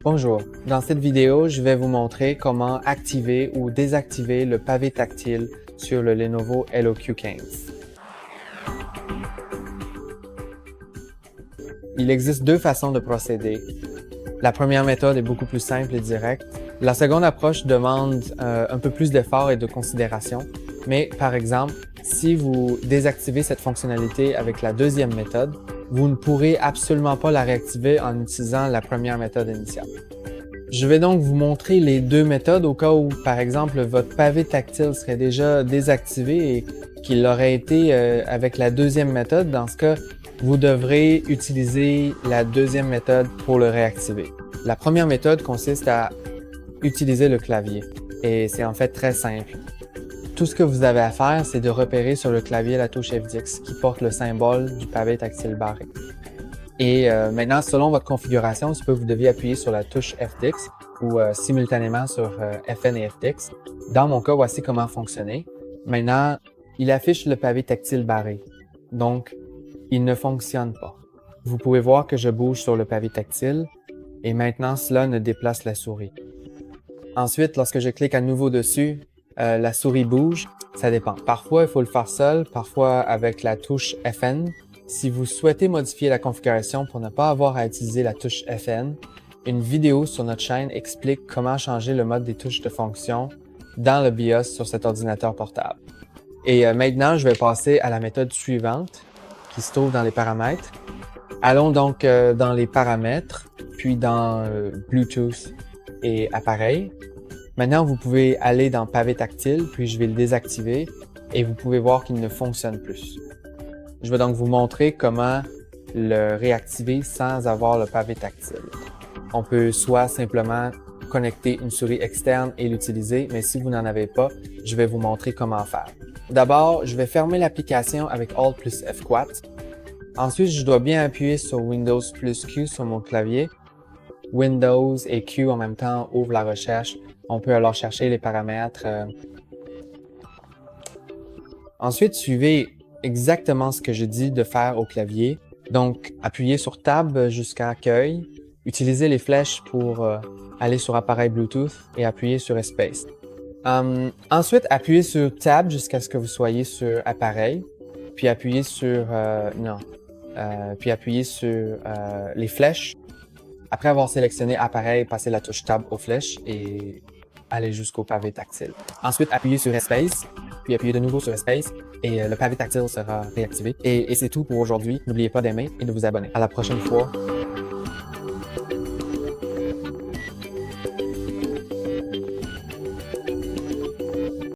Bonjour, dans cette vidéo, je vais vous montrer comment activer ou désactiver le pavé tactile sur le Lenovo LOQ15. Il existe deux façons de procéder. La première méthode est beaucoup plus simple et directe. La seconde approche demande un peu plus d'effort et de considération. Mais par exemple, si vous désactivez cette fonctionnalité avec la deuxième méthode, vous ne pourrez absolument pas la réactiver en utilisant la première méthode initiale. Je vais donc vous montrer les deux méthodes au cas où, par exemple, votre pavé tactile serait déjà désactivé et qu'il l'aurait été avec la deuxième méthode. Dans ce cas, vous devrez utiliser la deuxième méthode pour le réactiver. La première méthode consiste à utiliser le clavier et c'est en fait très simple. Tout ce que vous avez à faire, c'est de repérer sur le clavier la touche F10 qui porte le symbole du pavé tactile barré. Et maintenant, selon votre configuration, il se peut que vous deviez appuyer sur la touche FDX ou simultanément sur FN et FDX. Dans mon cas, voici comment fonctionner. Maintenant, il affiche le pavé tactile barré. Donc, il ne fonctionne pas. Vous pouvez voir que je bouge sur le pavé tactile et maintenant, cela ne déplace la souris. Ensuite, lorsque je clique à nouveau dessus, la souris bouge. Ça dépend. Parfois, il faut le faire seul, parfois avec la touche FN. Si vous souhaitez modifier la configuration pour ne pas avoir à utiliser la touche FN, une vidéo sur notre chaîne explique comment changer le mode des touches de fonction dans le BIOS sur cet ordinateur portable. Et maintenant, je vais passer à la méthode suivante qui se trouve dans les paramètres. Allons donc dans les paramètres, puis dans Bluetooth et appareil. Maintenant, vous pouvez aller dans pavé tactile, puis je vais le désactiver et vous pouvez voir qu'il ne fonctionne plus. Je vais donc vous montrer comment le réactiver sans avoir le pavé tactile. On peut soit simplement connecter une souris externe et l'utiliser, mais si vous n'en avez pas, je vais vous montrer comment faire. D'abord, je vais fermer l'application avec Alt plus F4. Ensuite, je dois bien appuyer sur Windows plus Q sur mon clavier. Windows et Q en même temps ouvrent la recherche. On peut alors chercher les paramètres. Ensuite, suivez exactement ce que je dis de faire au clavier. Donc, appuyez sur Tab jusqu'à Accueil. Utilisez les flèches pour aller sur appareil Bluetooth et appuyez sur Espace. Ensuite, appuyez sur Tab jusqu'à ce que vous soyez sur Appareil. Puis appuyez sur les flèches. Après avoir sélectionné Appareil, passez la touche Tab aux flèches et allez jusqu'au pavé tactile. Ensuite, appuyez sur Espace, puis appuyez de nouveau sur Espace et le pavé tactile sera réactivé. Et c'est tout pour aujourd'hui. N'oubliez pas d'aimer et de vous abonner. À la prochaine fois.